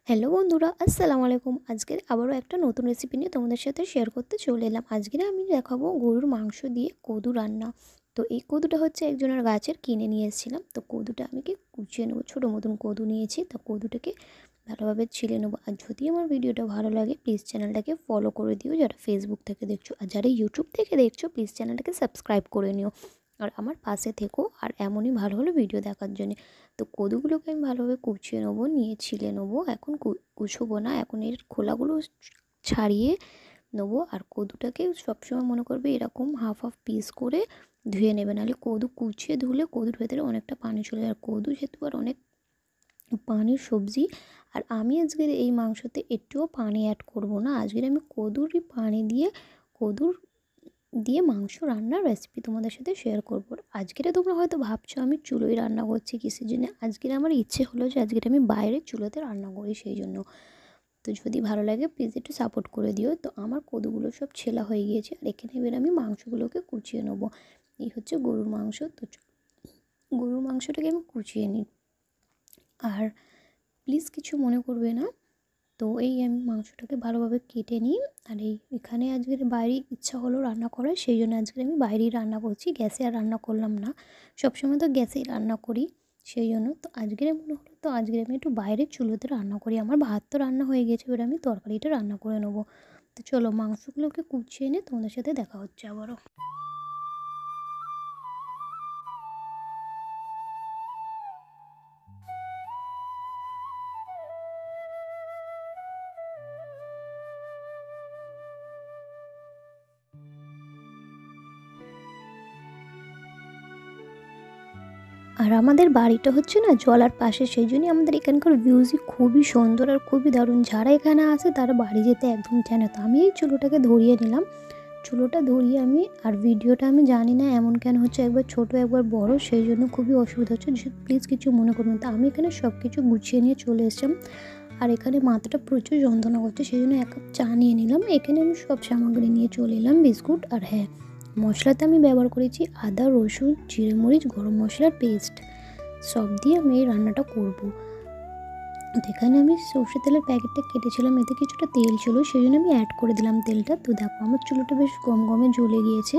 Hello বন্ধুরা, আসসালামু আলাইকুম। আজকের আবারও একটা নতুন রেসিপি নিয়ে তোমাদের সাথে শেয়ার করতে চলে এলাম। আজকে আমি দেখাবো গরুর মাংস দিয়ে কদু রান্না। তো এই কদুটা হচ্ছে একজনের গাছের কিনে নিয়ে এসেছিলাম। তো কদুটা আমি কুচিয়ে নেবো, ছোটো মতন কদু নিয়েছি। তো কদুটাকে ভালোভাবে ছিলে নেবো। আর যদি আমার ভিডিওটা ভালো লাগে প্লিজ চ্যানেলটাকে ফলো করে দিও যারা ফেসবুক থেকে দেখছো, আর যারা ইউটিউব থেকে দেখছো প্লিজ চ্যানেলটাকে সাবস্ক্রাইব করে নিও আর আমার পাশে থেকো আর এমনই ভালো ভালো ভিডিও দেখার জন্য। তো কদুগুলোকে আমি ভালোভাবে কুচিয়ে নেবো, নিয়ে ছিলে নেবো। এখন কুচোবো না, এখন এর খোলাগুলো ছাড়িয়ে নেবো। আর কদুটাকে সবসময় মনে করবে এরকম হাফ হাফ পিস করে ধুয়ে নেবে, নাহলে কদু কুচিয়ে ধুলে কদুর ভেতরে অনেকটা পানি চলে যায়। আর কদু যেহেতু আর অনেক পানির সবজি, আর আমি আজকের এই মাংসতে একটুও পানি অ্যাড করব না। আজকের আমি কদুরই পানি দিয়ে কদুর দিয়ে মাংস রান্নার রেসিপি তোমাদের সাথে শেয়ার করব। আজকের তোমরা হয়তো ভাবছো আমি চুলোয় রান্না করছি কিসের জন্য। আজকের আমার ইচ্ছে হলো যে আজকের আমি বাইরে চুলোতে রান্না করি, সেই জন্য। তো যদি ভালো লাগে প্লিজ একটু সাপোর্ট করে দিও। তো আমার কদুগুলো সব ছেলা হয়ে গিয়েছে, আর এখানে এবার আমি মাংসগুলোকে কুচিয়ে নেবো। এই হচ্ছে গরুর মাংস। তো গরুর মাংসটাকে আমি কুচিয়ে নিই, আর প্লিজ কিছু মনে করবে না। তো এই আমি মাংসটাকে ভালোভাবে কেটে নিই। আর এখানে আজকের বাইরে ইচ্ছা হলো রান্না করার, সেই জন্য আজকে আমি বাইরেই রান্না করছি, গ্যাসে আর রান্না করলাম না। সবসময় তো গ্যাসেই রান্না করি, সেই জন্য। তো আজকের মনে হলো তো আজকে আমি একটু বাইরের চুলোতে রান্না করি। আমার ভাত তো রান্না হয়ে গেছে, এবার আমি তরকারিটা রান্না করে নেবো। তো চলো মাংসগুলোকে কুচিয়ে নিয়ে তোমাদের সাথে দেখা হচ্ছে আবারও। আর আমাদের বাড়িটা হচ্ছে না জলার পাশে, সেই জন্যই আমাদের এখানকার ভিউজই খুবই সুন্দর আর খুবই দারুণ। যারা এখানে আসে তারা বাড়ি যেতে একদম চায় না। তো আমি এই চুলোটাকে ধরিয়ে নিলাম। চুলোটা ধরিয়ে আমি, আর ভিডিওটা আমি জানি না এমন কেন হচ্ছে, একবার ছোট একবার বড়, সেই জন্য খুবই অসুবিধা হচ্ছে। প্লিজ কিছু মনে করবেন। তো আমি এখানে সব কিছু গুছিয়ে নিয়ে চলে এসেছিলাম, আর এখানে মাথাটা প্রচুর যন্ত্রণা করছে, সেই জন্য এক কাপ চা নিয়ে নিলাম। এখানে আমি সব সামগ্রী নিয়ে চলে এলাম, বিস্কুট। আর হ্যাঁ, মশলাতে আমি ব্যবহার করেছি আদা, রসুন, জিরে, মরিচ, গরম মশলার পেস্ট, সব দিয়ে আমি এই রান্নাটা করব। তো এখানে আমি সর্ষে তেলের প্যাকেটটা কেটেছিলাম, এতে কিছুটা তেল ছিল, সেই জন্য আমি অ্যাড করে দিলাম তেলটা। তো দেখো আমার চুলোটা বেশ গমে জ্বলে গিয়েছে,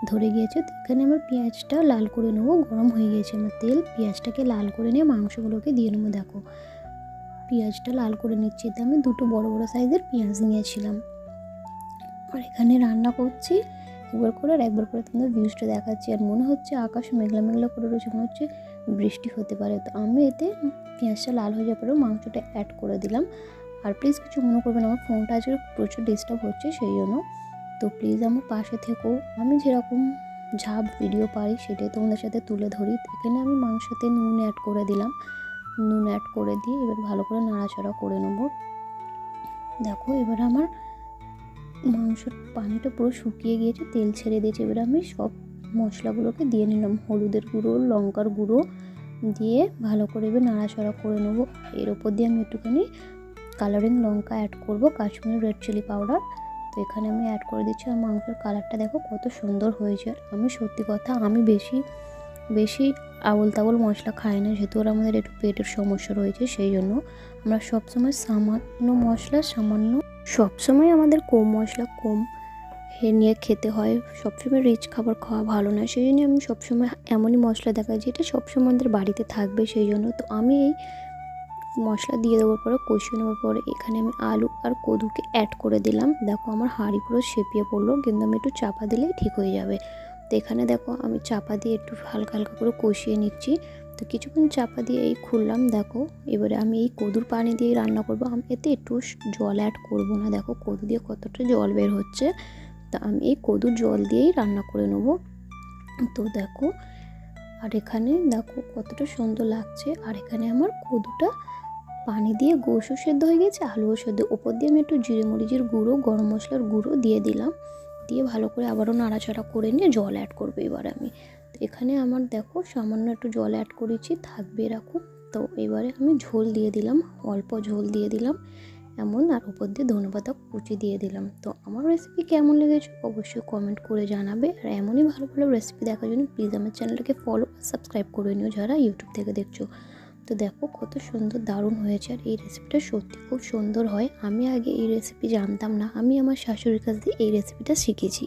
ধরে গিয়েছে। তো এখানে আমার পেঁয়াজটা লাল করে নেবো, গরম হয়ে গিয়েছে আমার তেল। পেঁয়াজটাকে লাল করে নিয়ে মাংসগুলোকে দিয়ে নেবো। দেখো পেঁয়াজটা লাল করে নিচ্ছি, এতে আমি দুটো বড় বড় সাইজের পেঁয়াজ নিয়েছিলাম। আর এখানে রান্না করছি একবার করে, আর একবার করে তোমাদের ভিউজটা দেখাচ্ছি। আর মনে হচ্ছে আকাশ মেঘলা মেঘলা করে রয়েছে, মনে হচ্ছে বৃষ্টি হতে পারে। তো আমি এতে পেঁয়াজটা লাল হয়ে যাওয়ার পরেও মাংসটা অ্যাড করে দিলাম। আর প্লিজ কিছু মনে করবেন, আমার ফোনটা আজকে প্রচুর ডিস্টার্ব হচ্ছে, সেই জন্য। তো প্লিজ আমার পাশে থেকো। আমি যেরকম ঝাপ ভিডিও পারি সেটাই তোমাদের সাথে তুলে ধরি। এখানে আমি মাংসতে নুন অ্যাড করে দিলাম। নুন অ্যাড করে দিয়ে এবার ভালো করে নাড়াচাড়া করে নেবো। দেখো এবার আমার মাংসের পানিটা পুরো শুকিয়ে গিয়েছে, তেল ছেড়ে দিয়েছে। এবার আমি সব মশলাগুলোকে দিয়ে নিলাম, হলুদের গুঁড়ো, লঙ্কার গুঁড়ো দিয়ে ভালো করে এবার নাড়াচাড়া করে নেবো। এর ওপর দিয়ে আমি একটুখানি কালারিং লঙ্কা অ্যাড করব, কাশ্মীরি রেড চিলি পাউডার। তো এখানে আমি অ্যাড করে দিচ্ছি। আর মাংসের কালারটা দেখো কত সুন্দর হয়েছে। আর আমি সত্যি কথা আমি বেশি বেশি আবল তাবল মশলা খাই না, যেহেতু আর আমাদের একটু পেটের সমস্যা রয়েছে, সেই জন্য আমরা সবসময় সামান্য মশলা সবসময় আমাদের কম মশলা কম নিয়ে খেতে হয়। সবসময় রিচ খাবার খাওয়া ভালো নয়, সেই জন্য আমি সবসময় এমনই মশলা দেখাই যেটা সবসময় আমাদের বাড়িতে থাকবে, সেই জন্য। তো আমি এই মশলা দিয়ে দেওয়ার পরে কষিয়ে নেওয়ার পরে এখানে আমি আলু আর কদুকে অ্যাড করে দিলাম। দেখো আমার হাঁড়ি পুরো সেপিয়ে পড়লো, কিন্তু আমি একটু চাপা দিলেই ঠিক হয়ে যাবে। তো এখানে দেখো আমি চাপা দিয়ে একটু হালকা হালকা করে কষিয়ে নিচ্ছি। তো কিছুক্ষণ চাপা দিয়ে এই খুললাম। দেখো এবারে আমি এই কদুর পানি দিয়ে রান্না করবো, আমি এতে একটু জল অ্যাড করব না। দেখো কদু দিয়ে কতটা জল বের হচ্ছে, তা আমি এই কদুর জল দিয়েই রান্না করে নেব। তো দেখো, আর এখানে দেখো কতটা সুন্দর লাগছে। আর এখানে আমার কদুটা পানি দিয়ে গোশও সেদ্ধ হয়ে গেছে, আলুও সেদ্ধ। ওপর দিয়ে আমি একটু জিরে মরিচের গুঁড়ো, গরম মশলার গুঁড়ো দিয়ে দিলাম, দিয়ে ভালো করে আবারও নাড়াচাড়া করে নিয়ে জল অ্যাড করবো এবার আমি। তো এখানে আমার দেখো সামান্য একটু জল অ্যাড করেছি, থাকবে এরকম। তো এবারে আমি ঝোল দিয়ে দিলাম, অল্প ঝোল দিয়ে দিলাম এমন, আর উপর দিয়ে ধনেপাতা কুচি দিয়ে দিলাম। তো আমার রেসিপি কেমন লেগেছে অবশ্যই কমেন্ট করে জানাবে। আর এমনই ভালো ভালো রেসিপি দেখার জন্য প্লিজ আমার চ্যানেলটাকে ফলো আর সাবস্ক্রাইব করে নিও যারা ইউটিউব থেকে দেখছো। তো দেখো কত সুন্দর দারুণ হয়েছে, আর এই রেসিপিটা সত্যি খুব সুন্দর হয়। আমি আগে এই রেসিপি জানতাম না, আমি আমার শাশুড়ির কাছ দিয়ে এই রেসিপিটা শিখেছি।